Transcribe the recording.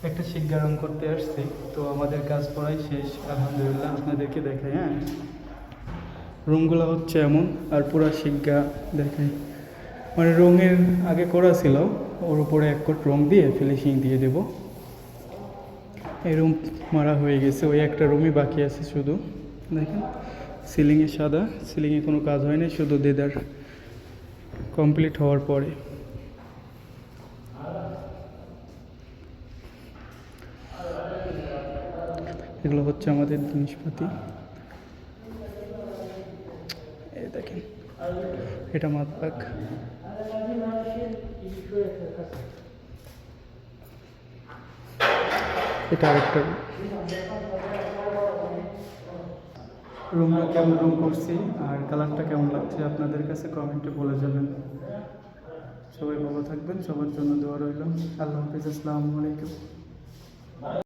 একটা শিক্ষা রং করতে আসছি, তো আমাদের কাজ পড়াই শেষ আলহামদুলিল্লাহ। আপনাদেরকে দেখাই, হ্যাঁ, রুমগুলো হচ্ছে এমন। আর পুরা শিক্ষা দেখাই, মানে রঙের আগে করা ছিল, ওর উপরে এক কোট রং দিয়ে ফিনিশিং দিয়ে দেব। এই রুম মারা হয়ে গেছে, ওই একটা রুমই বাকি আছে শুধু। দেখেন সিলিংয়ে সাদা, সিলিংয়ে কোনো কাজ হয়নি, শুধু দেদার কমপ্লিট হওয়ার পরে। এগুলো হচ্ছে আমাদের জিনিসপাতি। এই দেখেন, এটা মাতপাক। এটা আরেকটা রুমটা কেমন রুম করছি আর কালারটা কেমন লাগছে আপনাদের কাছে কমেন্টে বলে যাবেন। সবাই ভালো থাকবেন, সবার জন্য দোয়া রইল। আল্লাহ হাফিজ, আসসালামু আলাইকুম।